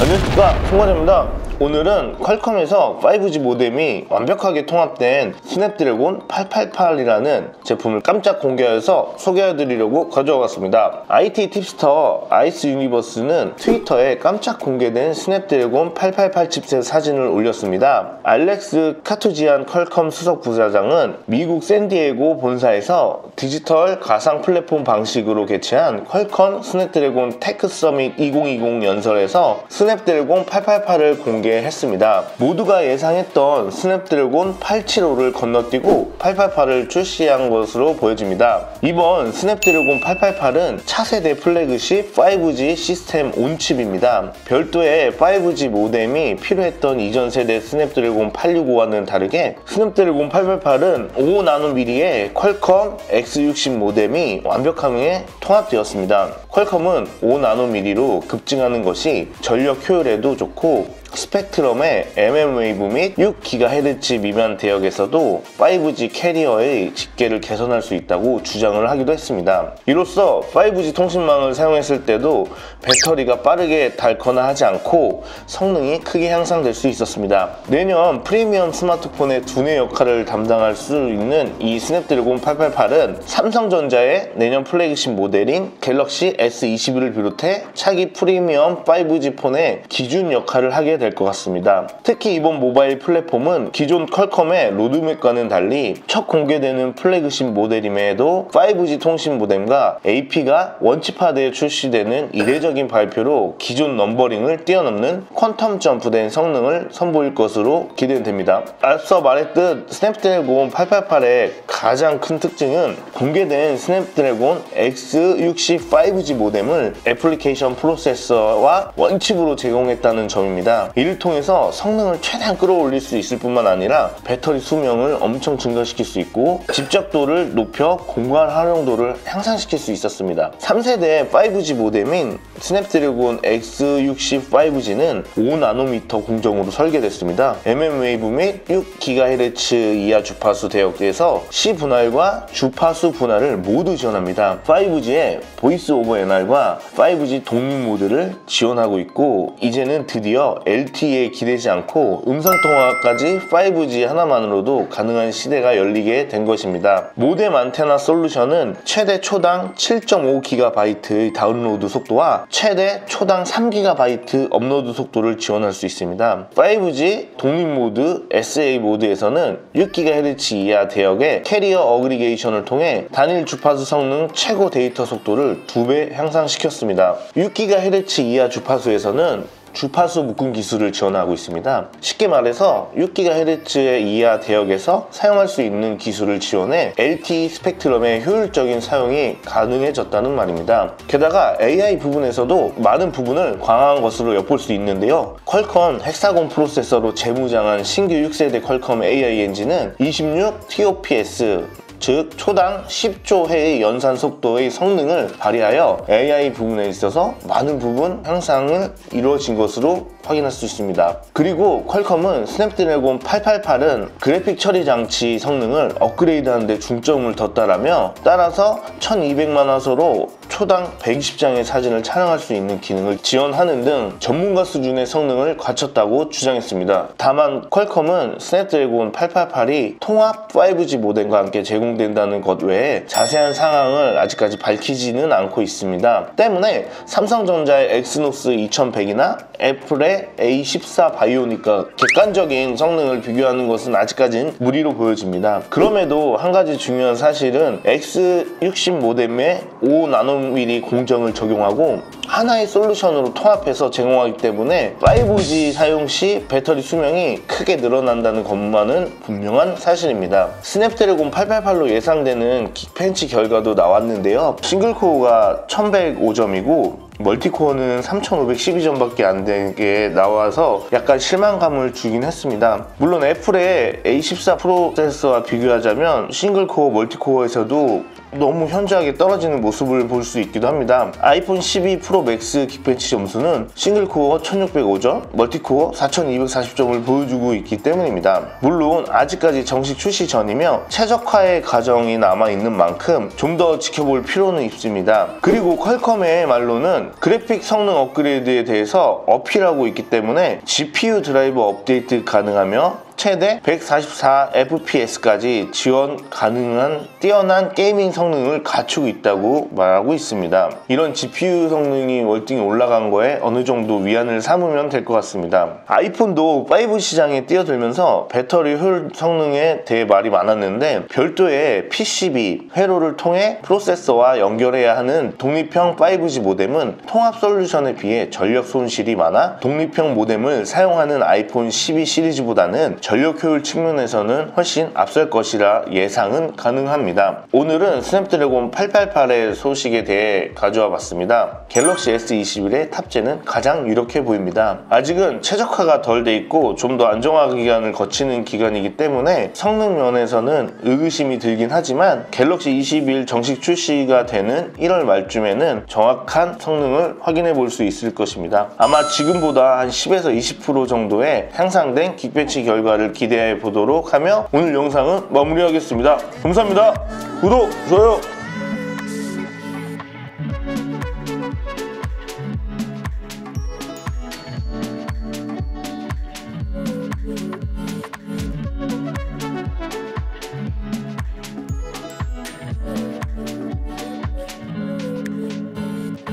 안녕하십니까, 송과자입니다. 오늘은 퀄컴에서 5G 모뎀이 완벽하게 통합된 스냅드래곤 888이라는 제품을 깜짝 공개해서 소개해드리려고 가져와 봤습니다. IT 팁스터 아이스 유니버스는 트위터에 깜짝 공개된 스냅드래곤 888 칩셋 사진을 올렸습니다. 알렉스 카투지안 퀄컴 수석 부사장은 미국 샌디에고 본사에서 디지털 가상 플랫폼 방식으로 개최한 퀄컴 스냅드래곤 테크 서밋 2020 연설에서 스냅드래곤 888을 공개했습니다. 모두가 예상했던 스냅드래곤 875를 건너뛰고 888을 출시한 것으로 보여집니다. 이번 스냅드래곤 888은 차세대 플래그십 5G 시스템 온칩입니다. 별도의 5G 모뎀이 필요했던 이전 세대 스냅드래곤 865와는 다르게 스냅드래곤 888은 5나노미리의 퀄컴 X60 모뎀이 완벽하게 통합되었습니다. 퀄컴은 5나노미리로 급증하는 것이 전력 효율에도 좋고 스펙트럼의 mm웨이브 및 6GHz 미만 대역에서도 5G 캐리어의 집계를 개선할 수 있다고 주장을 하기도 했습니다. 이로써 5G 통신망을 사용했을 때도 배터리가 빠르게 닳거나 하지 않고 성능이 크게 향상될 수 있었습니다. 내년 프리미엄 스마트폰의 두뇌 역할을 담당할 수 있는 이 스냅드래곤 888은 삼성전자의 내년 플래그십 모델인 갤럭시 S21을 비롯해 차기 프리미엄 5G 폰의 기준 역할을 하게 될 것 같습니다. 특히 이번 모바일 플랫폼은 기존 퀄컴의 로드맵과는 달리 첫 공개되는 플래그십 모델임에도 5G 통신 모뎀과 AP가 원칩하드에 출시되는 이례적인 발표로 기존 넘버링을 뛰어넘는 퀀텀 점프된 성능을 선보일 것으로 기대됩니다. 앞서 말했듯 스냅드래곤 888의 가장 큰 특징은 공개된 스냅드래곤 X60 5G 모뎀을 애플리케이션 프로세서와 원칩으로 제공했다는 점입니다. 이를 통해서 성능을 최대한 끌어올릴 수 있을 뿐만 아니라 배터리 수명을 엄청 증가시킬 수 있고 집적도를 높여 공간 활용도를 향상시킬 수 있었습니다. 3세대 5G 모뎀인 스냅드래곤 X60 5G는 5나노미터 공정으로 설계됐습니다. mm웨이브 및 6GHz 이하 주파수 대역에서 C 분할과 주파수 분할을 모두 지원합니다. 5G의 보이스 오버 NR과 5G 독립 모드를 지원하고 있고 이제는 드디어 LTE에 기대지 않고 음성통화까지 5G 하나만으로도 가능한 시대가 열리게 된 것입니다. 모뎀 안테나 솔루션은 최대 초당 7.5GB의 다운로드 속도와 최대 초당 3GB 업로드 속도를 지원할 수 있습니다. 5G 독립 모드 SA 모드에서는 6GHz 이하 대역의 캐리어 어그리게이션을 통해 단일 주파수 성능 최고 데이터 속도를 2배 향상시켰습니다. 6GHz 이하 주파수에서는 주파수 묶음 기술을 지원하고 있습니다. 쉽게 말해서 6GHz 이하 대역에서 사용할 수 있는 기술을 지원해 LTE 스펙트럼의 효율적인 사용이 가능해졌다는 말입니다. 게다가 AI 부분에서도 많은 부분을 강화한 것으로 엿볼 수 있는데요. 퀄컴 헥사곤 프로세서로 재무장한 신규 6세대 퀄컴 AI 엔진은 26 TOPS 즉 초당 10조 회의 연산 속도의 성능을 발휘하여 AI 부분에 있어서 많은 부분 향상을 이루어진 것으로 확인할 수 있습니다. 그리고 퀄컴은 스냅드래곤 888은 그래픽 처리 장치 성능을 업그레이드하는 데 중점을 뒀다라며 따라서 1200만 화소로 초당 120장의 사진을 촬영할 수 있는 기능을 지원하는 등 전문가 수준의 성능을 갖췄다고 주장했습니다. 다만 퀄컴은 스냅드래곤 888이 통합 5G 모뎀과 함께 제공된다는 것 외에 자세한 상황을 아직까지 밝히지는 않고 있습니다. 때문에 삼성전자의 엑스노스 2100이나 애플의 A14 바이오닉과 객관적인 성능을 비교하는 것은 아직까지는 무리로 보여집니다. 그럼에도 한 가지 중요한 사실은 X60 모뎀에 5나노미리 공정을 적용하고 하나의 솔루션으로 통합해서 제공하기 때문에 5G 사용 시 배터리 수명이 크게 늘어난다는 것만은 분명한 사실입니다. 스냅드래곤 888로 예상되는 긱벤치 결과도 나왔는데요. 싱글코어가 1105점이고 멀티코어는 3512점밖에 안 되게 나와서 약간 실망감을 주긴 했습니다. 물론 애플의 A14 프로세서와 비교하자면 싱글코어 멀티코어에서도 너무 현저하게 떨어지는 모습을 볼 수 있기도 합니다. 아이폰 12 프로 맥스 긱벤치 점수는 싱글코어 1605점, 멀티코어 4240점을 보여주고 있기 때문입니다. 물론 아직까지 정식 출시 전이며 최적화의 과정이 남아있는 만큼 좀 더 지켜볼 필요는 있습니다. 그리고 퀄컴의 말로는 그래픽 성능 업그레이드에 대해서 어필하고 있기 때문에 GPU 드라이버 업데이트 가능하며 최대 144fps까지 지원 가능한 뛰어난 게이밍 성능을 갖추고 있다고 말하고 있습니다. 이런 GPU 성능이 월등히 올라간 거에 어느 정도 위안을 삼으면 될 것 같습니다. 아이폰도 5 시장에 뛰어들면서 배터리 효율 성능에 대해 말이 많았는데 별도의 PCB 회로를 통해 프로세서와 연결해야 하는 독립형 5G 모뎀은 통합 솔루션에 비해 전력 손실이 많아 독립형 모뎀을 사용하는 아이폰 12 시리즈보다는 전력 효율 측면에서는 훨씬 앞설 것이라 예상은 가능합니다. 오늘은 스냅드래곤 888의 소식에 대해 가져와 봤습니다. 갤럭시 S21의 탑재는 가장 유력해 보입니다. 아직은 최적화가 덜 돼 있고 좀 더 안정화 기간을 거치는 기간이기 때문에 성능 면에서는 의구심이 들긴 하지만 갤럭시 21 정식 출시가 되는 1월 말쯤에는 정확한 성능을 확인해 볼 수 있을 것입니다. 아마 지금보다 한 10에서 20% 정도의 향상된 긱벤치 결과를 기대해 보도록 하며 오늘 영상은 마무리하겠습니다. 감사합니다. 구독, 좋아요